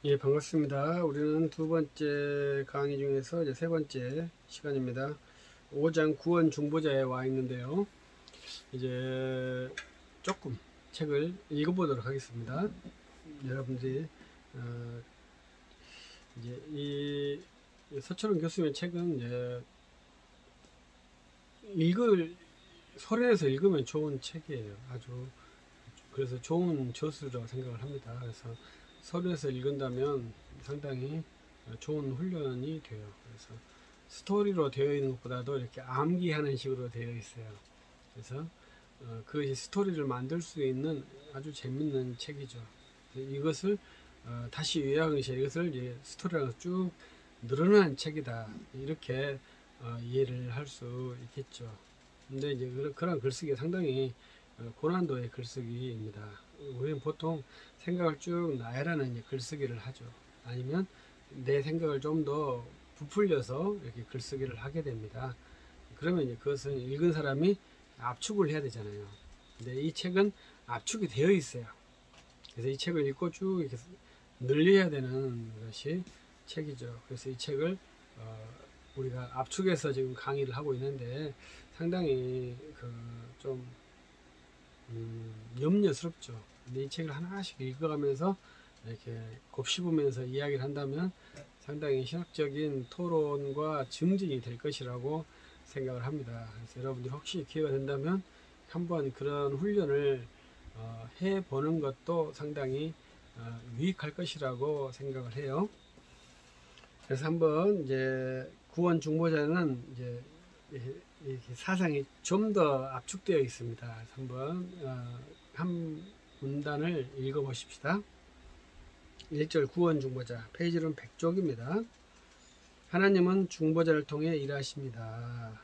예, 반갑습니다. 우리는 두 번째 강의 중에서 이제 세 번째 시간입니다. 5장 구원 중보자에 와 있는데요. 이제 조금 책을 읽어보도록 하겠습니다. 여러분들이 이제 이 서철원 교수의 책은 이제 소리내서 읽으면 좋은 책이에요. 아주 그래서 좋은 저수라고 생각을 합니다. 그래서 서류에서 읽은다면 상당히 좋은 훈련이 돼요. 그래서 스토리로 되어 있는 것보다도 이렇게 암기하는 식으로 되어 있어요. 그래서 그 스토리를 만들 수 있는 아주 재밌는 책이죠. 이것을 다시 요약을 해서 이것을 이제 스토리라고 쭉 늘어난 책이다, 이렇게 이해를 할 수 있겠죠. 근데 이제 그런 글쓰기가 상당히 고난도의 글쓰기입니다. 우리는 보통 생각을 쭉 나열하는 글쓰기를 하죠. 아니면 내 생각을 좀 더 부풀려서 이렇게 글쓰기를 하게 됩니다. 그러면 이제 그것은 읽은 사람이 압축을 해야 되잖아요. 근데 이 책은 압축이 되어 있어요. 그래서 이 책을 읽고 쭉 이렇게 늘려야 되는 것이 책이죠. 그래서 이 책을 우리가 압축해서 지금 강의를 하고 있는데 상당히 좀 염려스럽죠. 근데 이 책을 하나씩 읽어가면서 이렇게 곱씹으면서 이야기를 한다면 상당히 신학적인 토론과 증진이 될 것이라고 생각을 합니다. 그래서 여러분들 혹시 기회가 된다면 한번 그런 훈련을 해보는 것도 상당히 유익할 것이라고 생각을 해요. 그래서 한번 이제 구원 중보자는 이제 사상이 좀 더 압축되어 있습니다. 한번 한 문단을 읽어 보십시다. 1절 구원 중보자, 페이지는 100쪽입니다. 하나님은 중보자를 통해 일하십니다.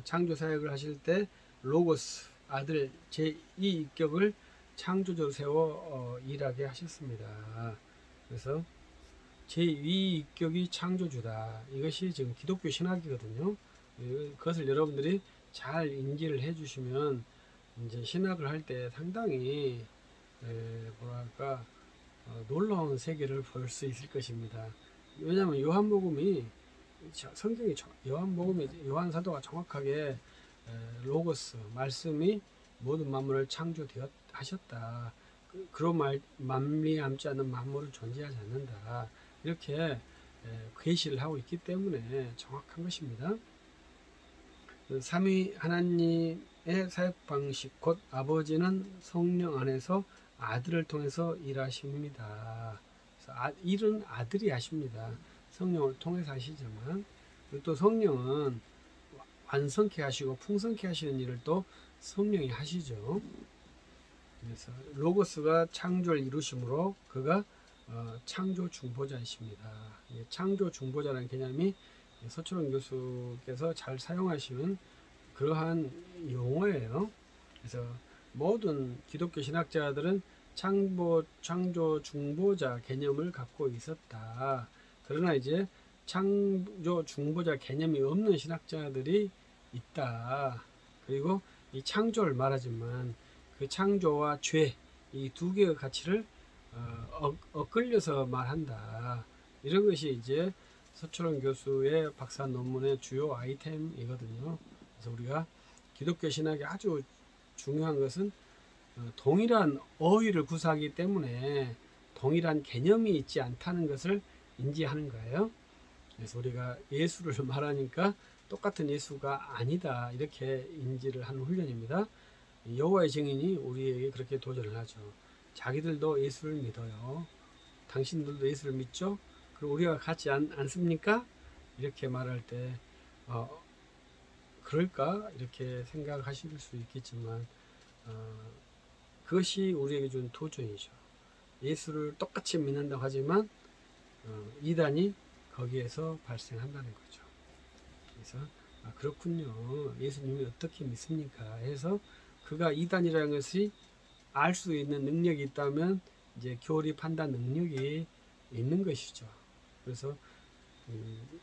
창조 사역을 하실 때 로고스, 아들 제2인격을 창조주로 세워 일하게 하셨습니다. 그래서 제2인격이 창조주다. 이것이 지금 기독교 신학이거든요. 그것을 여러분들이 잘 인지를 해주시면 이제 신학을 할 때 상당히 뭐랄까 놀라운 세계를 볼 수 있을 것입니다. 왜냐하면 성경이 요한 사도가 정확하게 로고스 말씀이 모든 만물을 창조되었 하셨다. 그로 말미암지 않는 만물은 존재하지 않는다. 이렇게 계시를 하고 있기 때문에 정확한 것입니다. 삼위 하나님의 사역 방식, 곧 아버지는 성령 안에서 아들을 통해서 일하십니다. 그래서 일은 아들이 하십니다. 성령을 통해서 하시지만 또 성령은 완성케 하시고 풍성케 하시는 일을 또 성령이 하시죠. 그래서 로고스가 창조를 이루심으로 그가 창조 중보자이십니다. 창조 중보자라는 개념이 서철원 교수께서 잘 사용하시는 그러한 용어예요. 그래서 모든 기독교 신학자들은 창조 중보자 개념을 갖고 있었다. 그러나 이제 창조 중보자 개념이 없는 신학자들이 있다. 그리고 이 창조를 말하지만 그 창조와 죄, 이 두 개의 가치를 엇갈려서 말한다. 이런 것이 이제 서철원 교수의 박사 논문의 주요 아이템이거든요. 그래서 우리가 기독교 신학에 아주 중요한 것은 동일한 어휘를 구사하기 때문에 동일한 개념이 있지 않다는 것을 인지하는 거예요. 그래서 우리가 예수를 말하니까 똑같은 예수가 아니다, 이렇게 인지를 하는 훈련입니다. 여호와의 증인이 우리에게 그렇게 도전을 하죠. 자기들도 예수를 믿어요. 당신들도 예수를 믿죠? 그리고 우리가 같지 않습니까? 이렇게 말할 때 그럴까? 이렇게 생각하실 수 있겠지만 그것이 우리에게 준 도전이죠. 예수를 똑같이 믿는다고 하지만 이단이 거기에서 발생한다는 거죠. 그래서 그렇군요. 예수님이 어떻게 믿습니까? 해서 그가 이단이라는 것이 알 수 있는 능력이 있다면 이제 교리 판단 능력이 있는 것이죠. 그래서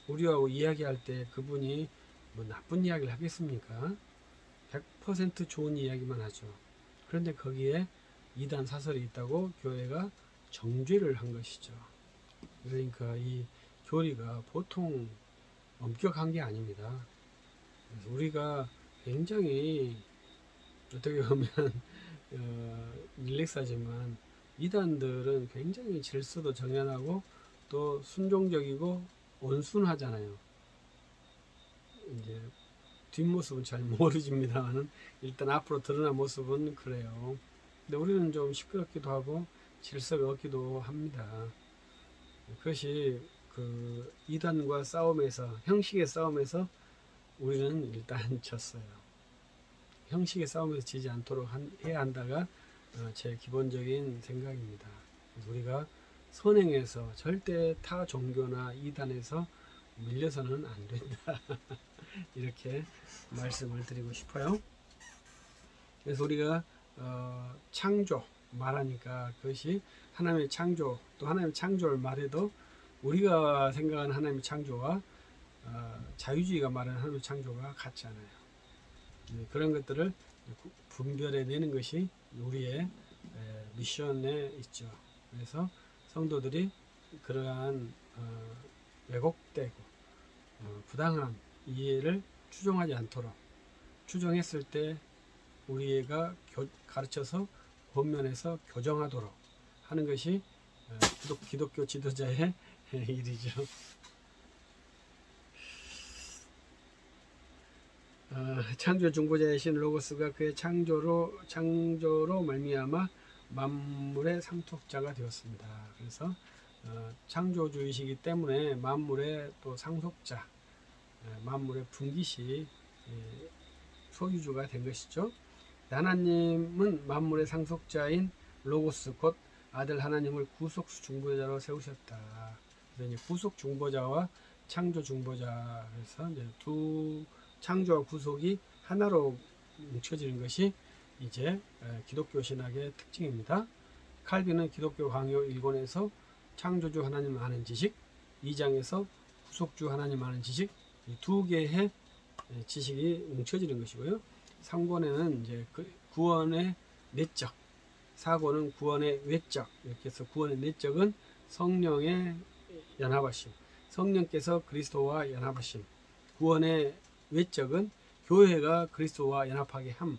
우리하고 이야기할 때 그분이 뭐 나쁜 이야기를 하겠습니까? 100% 좋은 이야기만 하죠. 그런데 거기에 이단 사설이 있다고 교회가 정죄를 한 것이죠. 그러니까 이 교리가 보통 엄격한 게 아닙니다. 그래서 우리가 굉장히 어떻게 보면 릴렉스하지만 이단들은 굉장히 질서도 정연하고 또 순종적이고 온순하잖아요. 이제 뒷모습은 잘 모르집니다만은 일단 앞으로 드러난 모습은 그래요. 근데 우리는 좀 시끄럽기도 하고 질서가 없기도 합니다. 그것이 그 이단과 싸움에서, 형식의 싸움에서 우리는 일단 졌어요. 형식의 싸움에서 지지 않도록 해야 한다가 제 기본적인 생각입니다. 그래서 우리가 선행에서 절대 타 종교나 이단에서 밀려서는 안 된다. 이렇게 말씀을 드리고 싶어요. 그래서 우리가 창조 말하니까 그것이 하나님의 창조, 또 하나님의 창조를 말해도 우리가 생각하는 하나님의 창조와 자유주의가 말하는 하나님의 창조가 같지 않아요. 그런 것들을 분별해 내는 것이 우리의 미션에 있죠. 그래서 성도들이 그러한 왜곡되고 부당한 이해를 추종하지 않도록, 추종했을 때 우리가 가르쳐서 본면에서 교정하도록 하는 것이 기독교 지도자의 일이죠. 창조 중보자의 신 로고스가 그의 창조로 말미암아 만물의 상속자가 되었습니다. 그래서 창조주이시기 때문에 만물의 또 상속자, 만물의 분기시 소유주가 된 것이죠. 하나님은 만물의 상속자인 로고스 곧 아들 하나님을 구속수 중보자로 세우셨다. 그래서 이제 구속 중보자와 창조 중보자, 그래서 이제 두 창조와 구속이 하나로 뭉쳐지는 것이 이제 기독교 신학의 특징입니다. 칼빈은 기독교 강요 1권에서 창조주 하나님 아는 지식, 2장에서 구속주 하나님 아는 지식, 이 두 개의 지식이 뭉쳐지는 것이고요. 3권에는 이제 구원의 내적, 4권은 구원의 외적, 이렇게 해서 구원의 내적은 성령의 연합하심, 성령께서 그리스도와 연합하심, 구원의 외적은 교회가 그리스도와 연합하게 함,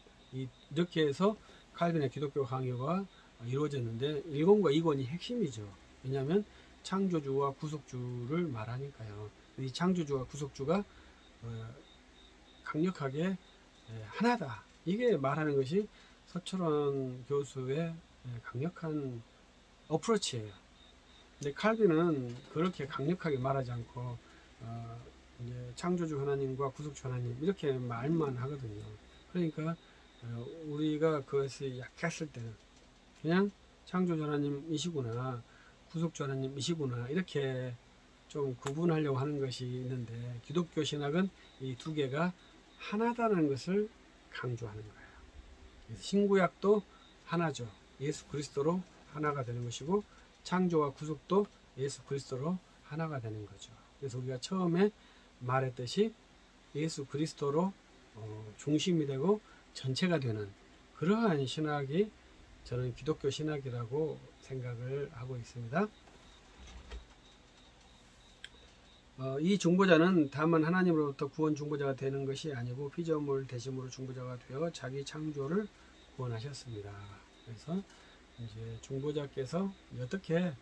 이렇게 해서 칼빈의 기독교 강요가 이루어졌는데 1권과 2권이 핵심이죠. 왜냐하면 창조주와 구속주를 말하니까요. 이 창조주와 구속주가 강력하게 하나다. 이게 말하는 것이 서철원 교수의 강력한 어프로치예요. 근데 칼빈은 그렇게 강력하게 말하지 않고 이제 창조주 하나님과 구속주 하나님 이렇게 말만 하거든요. 그러니까 우리가 그것이 약했을 때는 그냥 창조주 하나님이시구나, 구속주 하나님이시구나 이렇게 좀 구분하려고 하는 것이 있는데, 기독교 신학은 이 두 개가 하나다는 것을 강조하는 거예요. 신구약도 하나죠. 예수 그리스도로 하나가 되는 것이고, 창조와 구속도 예수 그리스도로 하나가 되는 거죠. 그래서 우리가 처음에 말했듯이 예수 그리스도로 중심이 되고 전체가 되는 그러한 신학이 저는 기독교 신학이라고 생각을 하고 있습니다. 이 중보자는 다만 하나님으로부터 구원 중보자가 되는 것이 아니고 피조물 대심으로 중보자가 되어 자기 창조를 구원하셨습니다. 그래서 이제 중보자께서 어떻게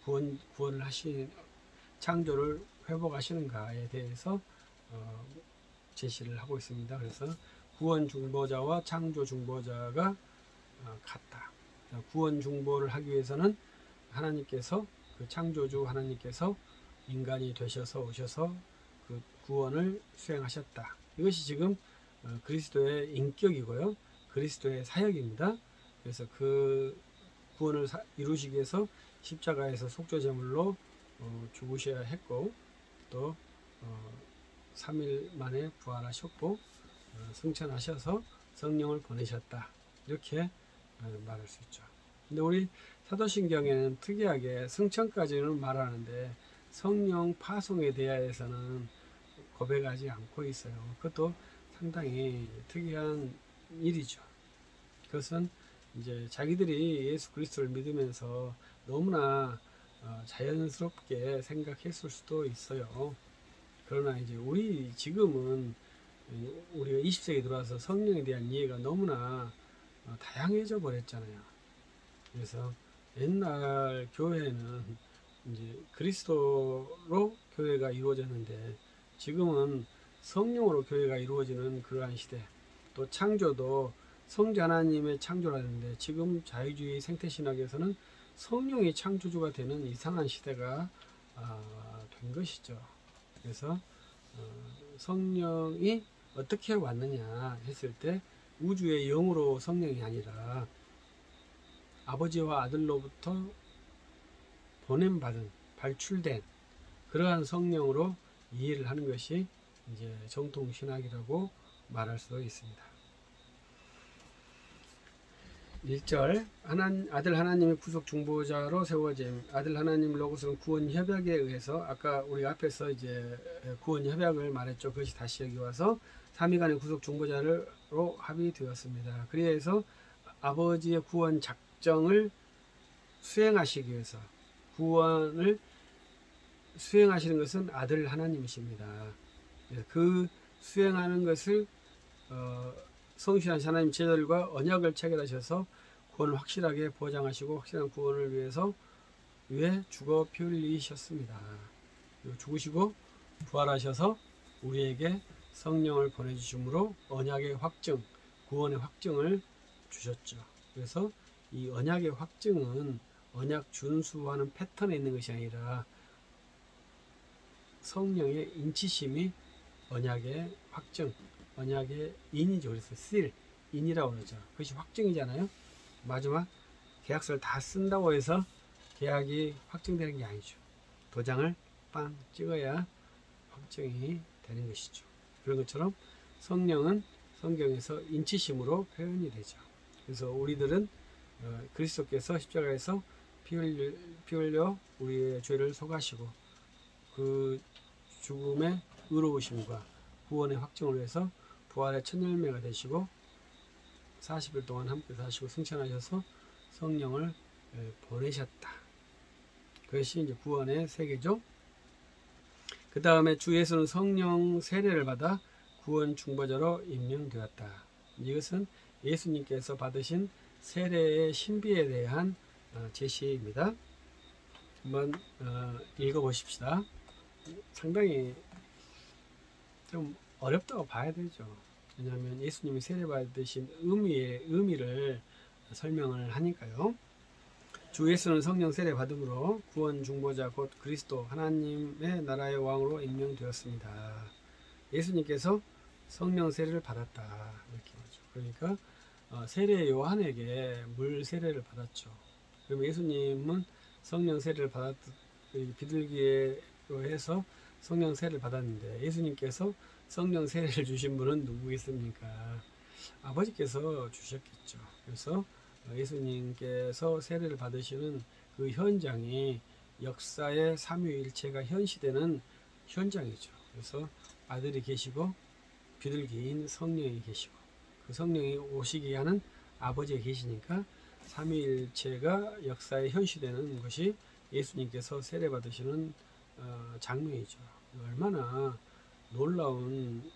구원을 창조를 회복하시는가에 대해서 제시를 하고 있습니다. 그래서 구원 중보자와 창조 중보자가 같다. 구원 중보를 하기 위해서는 하나님께서, 그 창조주 하나님께서 인간이 되셔서 오셔서 그 구원을 수행하셨다. 이것이 지금 그리스도의 인격이고요. 그리스도의 사역입니다. 그래서 그 구원을 이루시기 위해서 십자가에서 속죄제물로 죽으셔야 했고, 또 3일 만에 부활하셨고 승천하셔서 성령을 보내셨다. 이렇게 말할 수 있죠. 근데 우리 사도신경에는 특이하게 승천까지는 말하는데 성령 파송에 대하여서는 고백하지 않고 있어요. 그것도 상당히 특이한 일이죠. 그것은 이제 자기들이 예수 그리스도를 믿으면서 너무나 자연스럽게 생각했을 수도 있어요. 그러나 이제 우리 지금은 우리가 20세기에 들어와서 성령에 대한 이해가 너무나 다양해져 버렸잖아요. 그래서 옛날 교회는 이제 그리스도로 교회가 이루어졌는데 지금은 성령으로 교회가 이루어지는 그러한 시대, 또 창조도 성자 하나님의 창조라는데 지금 자유주의 생태신학에서는 성령이 창조주가 되는 이상한 시대가 된 것이죠. 그래서 성령이 어떻게 왔느냐 했을 때 우주의 영으로 성령이 아니라 아버지와 아들로부터 보냄받은 발출된 그러한 성령으로 이해를 하는 것이 이제 정통신학이라고 말할 수 있습니다. 1절 아들 하나님의 구속 중보자로 세워짐. 아들 하나님 로고스는 구원 협약에 의해서 아까 우리가 앞에서 이제 구원 협약을 말했죠. 그것이 다시 여기 와서 삼위간의 구속 중보자로 합의되었습니다. 그래서 아버지의 구원 작정을 수행하시기 위해서 구원을 수행하시는 것은 아들 하나님이십니다. 그 수행하는 것을 성실하신 하나님 제자들과 언약을 체결하셔서 구원을 확실하게 보장하시고 확실한 구원을 위해 죽어 피 흘리셨습니다. 죽으시고 부활하셔서 우리에게 성령을 보내주심으로 언약의 확증, 구원의 확증을 주셨죠. 그래서 이 언약의 확증은 언약 준수하는 패턴에 있는 것이 아니라 성령의 인치심이 언약의 확증, 언약의 인이죠. 그래서 seal, 인이라고 그러죠. 그것이 확증이잖아요. 마지막 계약서를 다 쓴다고 해서 계약이 확증되는 게 아니죠. 도장을 빵 찍어야 확증이 되는 것이죠. 그런 것처럼 성령은 성경에서 인치심으로 표현이 되죠. 그래서 우리들은 그리스도께서 십자가에서 피 흘려 우리의 죄를 속하시고 그 죽음의 의로우심과 구원의 확증을 위해서 부활의 첫 열매가 되시고 40일 동안 함께 사시고 승천하셔서 성령을 보내셨다. 그것이 이제 구원의 세계죠. 그 다음에 주 예수는 성령 세례를 받아 구원 중보자로 임명되었다. 이것은 예수님께서 받으신 세례의 신비에 대한 제시입니다. 한번 읽어보십시다. 상당히 좀 어렵다고 봐야 되죠. 왜냐하면 예수님이 세례받으신 의미를 설명을 하니까요. 주 예수는 성령 세례 받음으로 구원 중보자 곧 그리스도 하나님의 나라의 왕으로 임명되었습니다. 예수님께서 성령 세례를 받았다 이렇게 말이죠. 그러니까 세례 요한에게 물 세례를 받았죠. 그러면 예수님은 성령 세례를 비둘기로 해서 성령 세례를 받았는데 예수님께서 성령 세례를 주신 분은 누구겠습니까? 아버지께서 주셨겠죠. 그래서 예수님께서 세례를 받으시는 그 현장이 역사의 삼위일체가 현시되는 현장이죠. 그래서 아들이 계시고 비둘기인 성령이 계시고 그 성령이 오시게 하는 아버지가 계시니까 삼위일체가 역사에 현시되는 것이 예수님께서 세례 받으시는 장면이죠. 얼마나 놀라운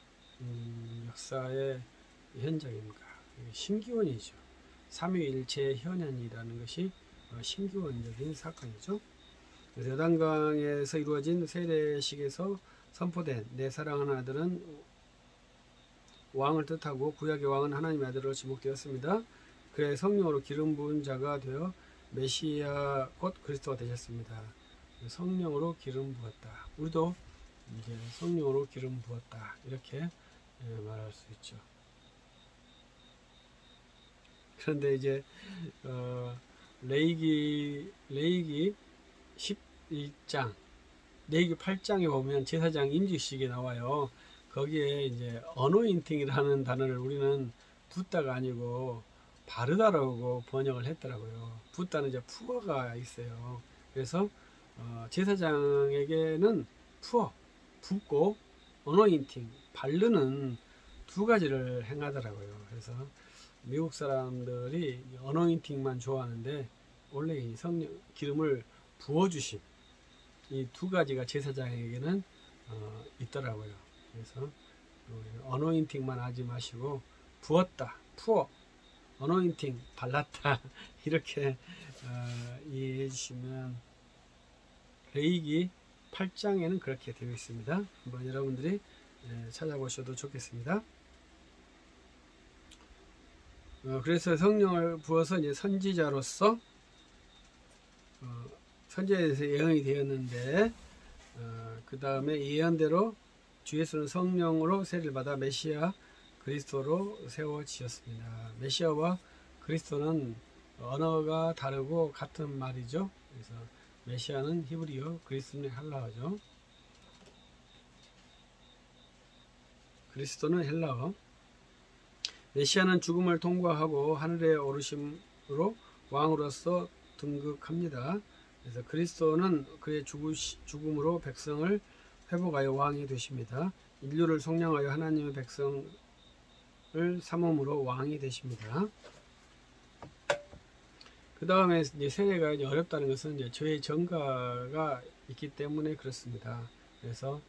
역사의 현장입니까? 신기원이죠. 삼위일체의 현현이라는 것이 신기원적인 사건이죠. 그래서 요단강에서 이루어진 세례식에서 선포된 내 사랑하는 아들은 왕을 뜻하고 구약의 왕은 하나님의 아들로 지목되었습니다. 그의 성령으로 기름 부은 자가 되어 메시아 곧 그리스도가 되셨습니다. 성령으로 기름 부었다. 우리도 이제 성령으로 기름 부었다. 이렇게 말할 수 있죠. 그런데 이제 레위기 11장, 레위기 8장에 보면 제사장 임직식이 나와요. 거기에 이제 어노인팅이라는 단어를 우리는 붓다가 아니고 바르다라고 번역을 했더라고요. 붓다는 이제 푸어가 있어요. 그래서 제사장에게는 붓고 어노인팅, 바르는 두 가지를 행하더라고요. 그래서 미국 사람들이 어노인팅만 좋아하는데 원래 이 성령 기름을 부어주심, 이 두 가지가 제사장에게는 있더라고요. 그래서 어노인팅만 하지 마시고 부었다, 부어, 어노인팅 발랐다 이렇게 이해해 주시면 레위기 8장에는 그렇게 되어 있습니다. 한번 여러분들이 찾아보셔도 좋겠습니다. 그래서 성령을 부어서 이제 선지자로서 선지자에 대해서 예언이 되었는데 그 다음에 예언대로 주 예수는 성령으로 세례를 받아 메시아 그리스도로 세워지셨습니다. 메시아와 그리스도는 언어가 다르고 같은 말이죠. 그래서 메시아는 히브리어, 그리스도는 헬라어죠. 그리스도는 헬라어. 메시아는 죽음을 통과하고 하늘에 오르심으로 왕으로서 등극합니다. 그래서 그리스도는 그의 죽음으로 백성을 회복하여 왕이 되십니다. 인류를 속량하여 하나님의 백성을 삼음으로 왕이 되십니다. 그 다음에 이제 세례가 이제 어렵다는 것은 이제 죄의 전가가 있기 때문에 그렇습니다. 그래서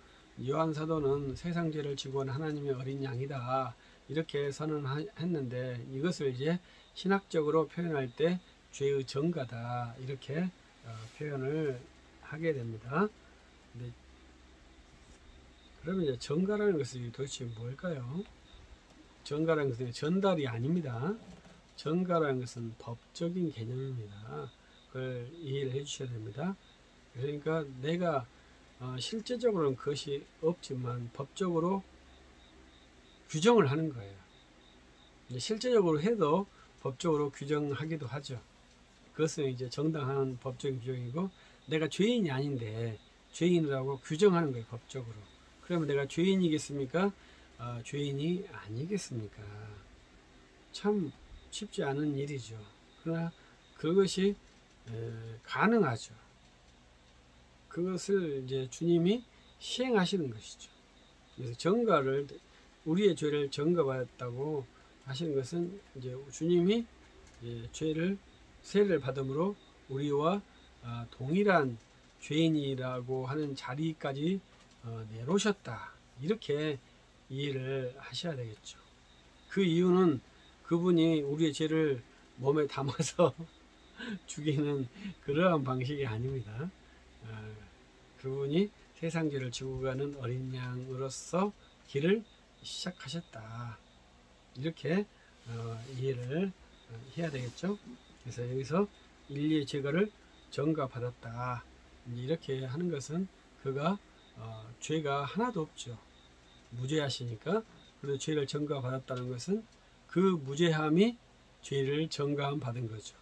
요한 사도는 세상 죄를 지고 온 하나님의 어린 양이다 이렇게 선언했는데 이것을 이제 신학적으로 표현할 때 죄의 전가다 이렇게 표현을 하게 됩니다. 근데 그러면 이제 전가라는 것이 도대체 뭘까요? 전가라는 것은 전달이 아닙니다. 전가라는 것은 법적인 개념입니다. 그걸 이해를 해 주셔야 됩니다. 그러니까 내가 실제적으로는 그것이 없지만 법적으로 규정을 하는 거예요. 실제적으로 해도 법적으로 규정하기도 하죠. 그것은 이제 정당한 법적인 규정이고 내가 죄인이 아닌데 죄인이라고 규정하는 거예요. 법적으로. 그러면 내가 죄인이겠습니까? 죄인이 아니겠습니까? 참 쉽지 않은 일이죠. 그러나 그것이 가능하죠. 그것을 이제 주님이 시행하시는 것이죠. 그래서 전가를 우리의 죄를 전가받았다고 하시는 것은 이제 주님이 죄를 세례를 받음으로 우리와 동일한 죄인이라고 하는 자리까지 내놓으셨다. 이렇게 이해를 하셔야 되겠죠. 그 이유는 그분이 우리의 죄를 몸에 담아서 죽이는 그러한 방식이 아닙니다. 그분이 세상 죄를 지고 가는 어린 양으로서 길을 시작하셨다. 이렇게 이해를 해야 되겠죠. 그래서 여기서 인류의 죄가를 전가받았다. 이렇게 하는 것은 그가 죄가 하나도 없죠. 무죄하시니까. 그래서 죄를 전가받았다는 것은 그 무죄함이 죄를 전가함 받은 거죠.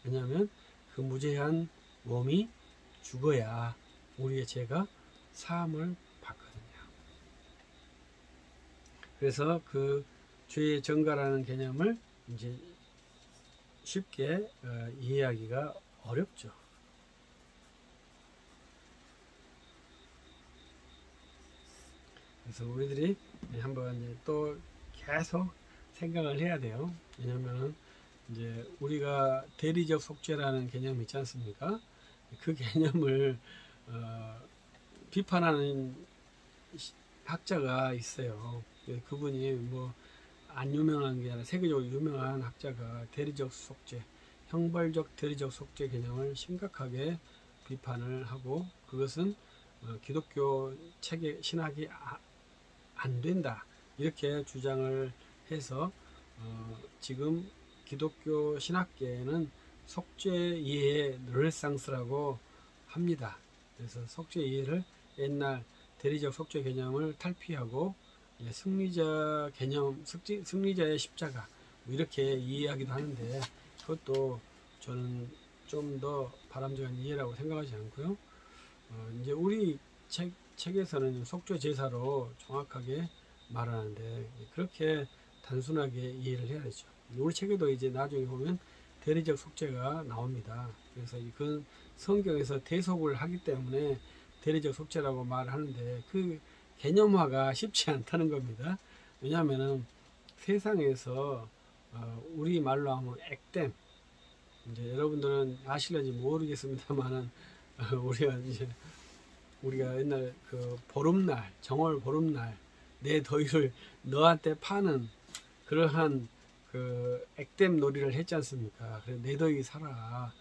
왜냐하면 그 무죄한 몸이 죽어야 우리의 죄가 사함을 받거든요. 그래서 그 죄의 전가라는 개념을 이제 쉽게 이해하기가 어렵죠. 그래서 우리들이 한번 이제 또 계속 생각을 해야 돼요. 왜냐하면 이제 우리가 대리적 속죄라는 개념이 있지 않습니까? 그 개념을 비판하는 학자가 있어요. 그분이 뭐 안 유명한 게 아니라 세계적으로 유명한 학자가 대리적 속죄, 형벌적 대리적 속죄 개념을 심각하게 비판을 하고 그것은 기독교 체계 신학이 안 된다 이렇게 주장을 해서 지금 기독교 신학계에는 속죄 이해의 르네상스라고 합니다. 그래서 속죄 이해를 옛날 대리적 속죄 개념을 탈피하고 승리자 개념, 승리자의 십자가 뭐 이렇게 이해하기도 하는데 그것도 저는 좀 더 바람직한 이해라고 생각하지 않고요. 이제 우리 책에서는 속죄 제사로 정확하게 말하는데 그렇게 단순하게 이해를 해야 되죠. 우리 책에도 이제 나중에 보면 대리적 속죄가 나옵니다. 그래서 그 성경에서 대속을 하기 때문에 대리적 속죄라고 말하는데 그 개념화가 쉽지 않다는 겁니다. 왜냐하면 세상에서 우리 말로 하면 액땜, 이제 여러분들은 아실는지 모르겠습니다만은 우리가 이제 우리가 옛날 그 보름날, 정월 보름날 내 더위를 너한테 파는 그러한 그 액땜 놀이를 했지 않습니까? 그래, 내 더위 사라.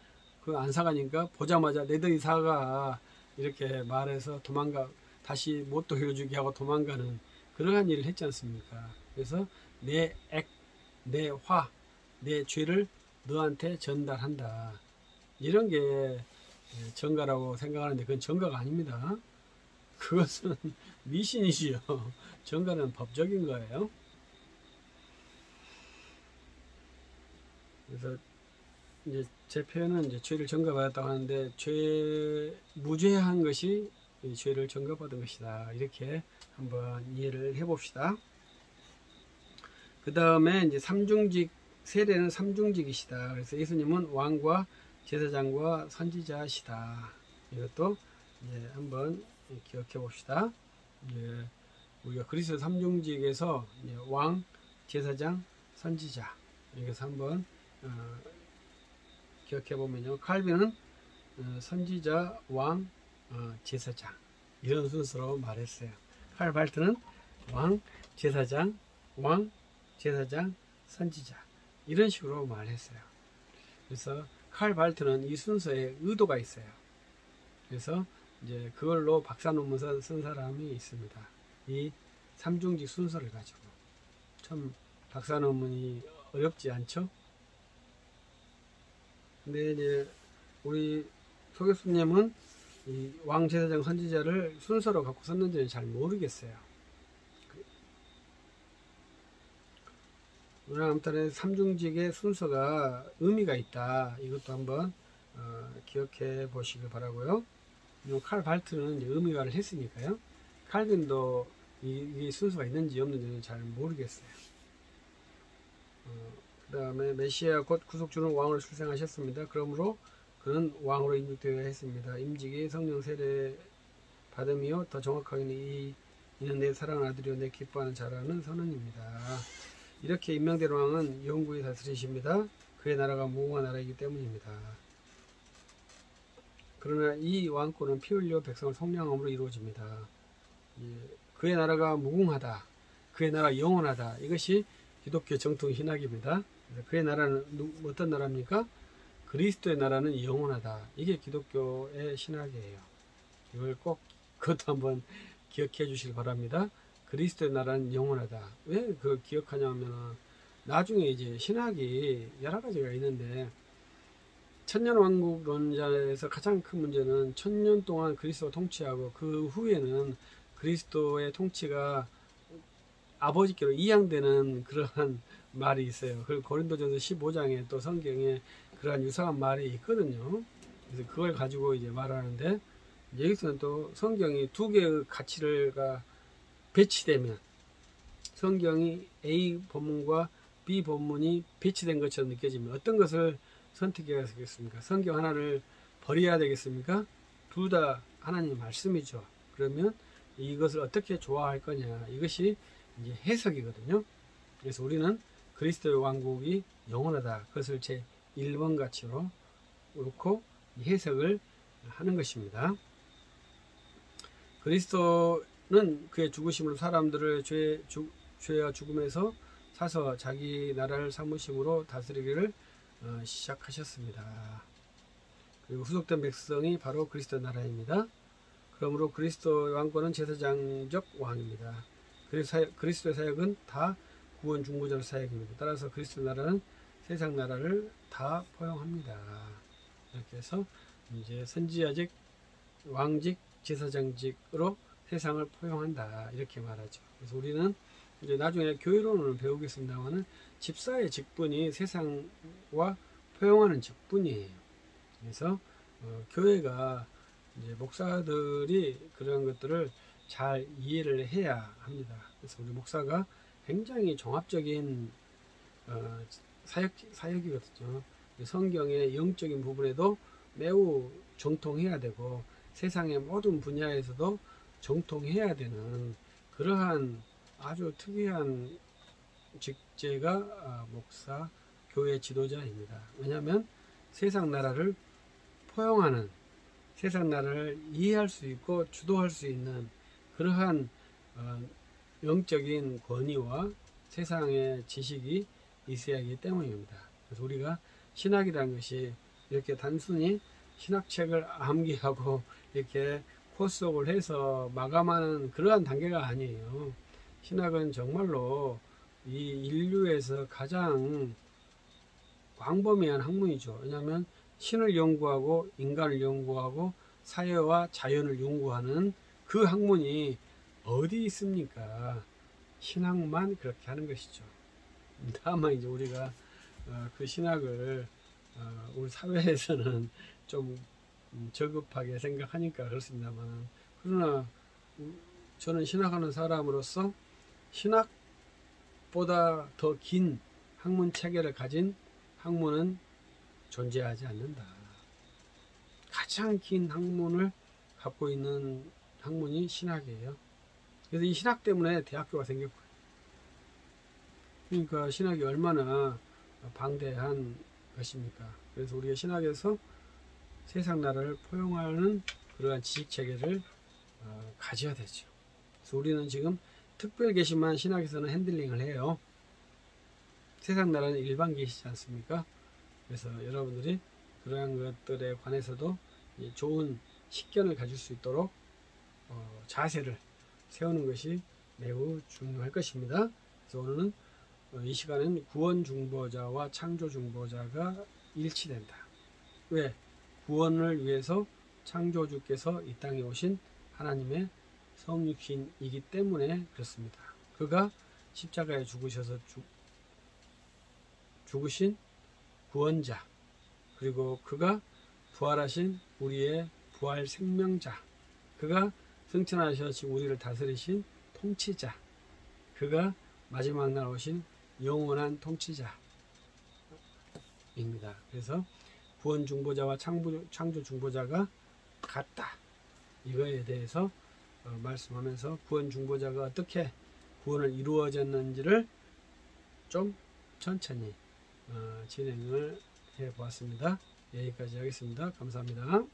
그 안 사가니까 보자마자 내 더위 사가 이렇게 말해서 도망가, 다시 못 돌려주게 하고 도망가는 그러한 일을 했지 않습니까? 그래서 내 액, 내 화, 내 죄를 너한테 전달한다. 이런 게 정가라고 생각하는데 그건 정가가 아닙니다. 그것은 미신이지요. 정가는 법적인 거예요. 그래서 이제 제 표현은 이제 죄를 전가받았다고 하는데 무죄한 것이 이 죄를 전가받은 것이다. 이렇게 한번 이해를 해봅시다. 그 다음에 이제 삼중직, 세례는 삼중직이시다. 그래서 예수님은 왕과 제사장과 선지자시다. 이것도 이제 한번 기억해 봅시다. 이제 우리가 그리스도 삼중직에서 이제 왕, 제사장, 선지자 여기서 한번 기억해 보면요. 칼빈은 선지자, 왕, 제사장 이런 순서로 말했어요. 칼 발트는 왕, 제사장, 왕, 제사장, 선지자 이런 식으로 말했어요. 그래서 칼 발트는 이 순서에 의도가 있어요. 그래서 이제 그걸로 박사 논문서 쓴 사람이 있습니다. 이 삼중직 순서를 가지고 참 박사 논문이 어렵지 않죠? 근데 이제 우리 소 교수님은 이 왕, 제사장, 선지자를 순서로 갖고 썼는지는 잘 모르겠어요. 아무튼 삼중직의 순서가 의미가 있다. 이것도 한번 기억해 보시길 바라고요. 칼 발트는 이제 의미화를 했으니까요. 칼빈도 이 순서가 있는지 없는지는 잘 모르겠어요. 그 다음에 메시아 곧 구속주는 왕으로 출생하셨습니다. 그러므로 그는 왕으로 임직되어야 했습니다. 임직이 성령 세례 받음이요 더 정확하게는 이는 내 사랑하는 아들이요 내 기뻐하는 자라는 선언입니다. 이렇게 임명된 왕은 영구히 다스리십니다. 그의 나라가 무궁한 나라이기 때문입니다. 그러나 이 왕권은 피 흘려 백성을 속량함으로 이루어집니다. 그의 나라가 무궁하다. 그의 나라가 영원하다. 이것이 기독교 정통 신학입니다. 그의 나라는 어떤 나라입니까? 그리스도의 나라는 영원하다. 이게 기독교의 신학이에요. 이걸 꼭 그것도 한번 기억해 주시기 바랍니다. 그리스도의 나라는 영원하다. 왜 그걸 기억하냐면 나중에 이제 신학이 여러 가지가 있는데 천년왕국론자에서 가장 큰 문제는 1000년 동안 그리스도가 통치하고 그 후에는 그리스도의 통치가 아버지께로 이양되는 그러한 말이 있어요. 그리고 고린도전서 15장에 또 성경에 그러한 유사한 말이 있거든요. 그래서 그걸 가지고 이제 말하는데 여기서는 또 성경이 두 개의 가치가 배치되면 성경이 A 본문과 B 본문이 배치된 것처럼 느껴지면 어떤 것을 선택해야 되겠습니까? 성경 하나를 버려야 되겠습니까? 둘 다 하나님 말씀이죠. 그러면 이것을 어떻게 좋아할 거냐 이것이 이제 해석이거든요. 그래서 우리는 그리스도의 왕국이 영원하다. 그것을 제 1번 가치로 놓고 해석을 하는 것입니다. 그리스도는 그의 죽으심으로 사람들을 죄와 죽음에서 사서 자기 나라를 삼으심으로 다스리기를 시작하셨습니다. 그리고 후속된 백성이 바로 그리스도 나라입니다. 그러므로 그리스도의 왕권은 제사장적 왕입니다. 그리스도의 사역은 다 구원 중보자 사역입니다. 따라서 그리스도 나라는 세상 나라를 다 포용합니다. 이렇게 해서 이제 선지자직, 왕직, 제사장직으로 세상을 포용한다 이렇게 말하죠. 그래서 우리는 이제 나중에 교회론을 배우겠습니다만은 집사의 직분이 세상과 포용하는 직분이에요. 그래서 교회가 이제 목사들이 그런 것들을 잘 이해를 해야 합니다. 그래서 우리 목사가 굉장히 종합적인 사역이거든요. 성경의 영적인 부분에도 매우 정통해야 되고 세상의 모든 분야에서도 정통해야 되는 그러한 아주 특이한 직제가 목사, 교회 지도자입니다. 왜냐하면 세상 나라를 포용하는 세상 나라를 이해할 수 있고 주도할 수 있는 그러한 영적인 권위와 세상의 지식이 있어야 하기 때문입니다. 그래서 우리가 신학이라는 것이 이렇게 단순히 신학책을 암기하고 이렇게 코스업을 해서 마감하는 그러한 단계가 아니에요. 신학은 정말로 이 인류에서 가장 광범위한 학문이죠. 왜냐하면 신을 연구하고 인간을 연구하고 사회와 자연을 연구하는 그 학문이 어디 있습니까? 신학만 그렇게 하는 것이죠. 다만 이제 우리가 그 신학을 우리 사회에서는 좀 저급하게 생각하니까 그렇습니다만, 그러나 저는 신학하는 사람으로서 신학보다 더 긴 학문 체계를 가진 학문은 존재하지 않는다. 가장 긴 학문을 갖고 있는 학문이 신학이에요. 그래서 이 신학 때문에 대학교가 생겼고요. 그러니까 신학이 얼마나 방대한 것입니까? 그래서 우리가 신학에서 세상 나라를 포용하는 그러한 지식체계를 가져야 되죠. 그래서 우리는 지금 특별 계시만 신학에서는 핸들링을 해요. 세상 나라는 일반 계시지 않습니까? 그래서 여러분들이 그러한 것들에 관해서도 좋은 식견을 가질 수 있도록 자세를 세우는 것이 매우 중요할 것입니다. 그래서 오늘은 이 시간에는 구원 중보자와 창조 중보자가 일치된다. 왜? 구원을 위해서 창조주께서 이 땅에 오신 하나님의 성육신이기 때문에 그렇습니다. 그가 십자가에 죽으셔서 죽으신 구원자, 그리고 그가 부활하신 우리의 부활 생명자, 그가 승천하셔서 우리를 다스리신 통치자, 그가 마지막 날 오신 영원한 통치자입니다. 그래서 구원 중보자와 창조 중보자가 같다. 이거에 대해서 말씀하면서 구원 중보자가 어떻게 구원을 이루어졌는지를 좀 천천히 진행을 해 보았습니다. 여기까지 하겠습니다. 감사합니다.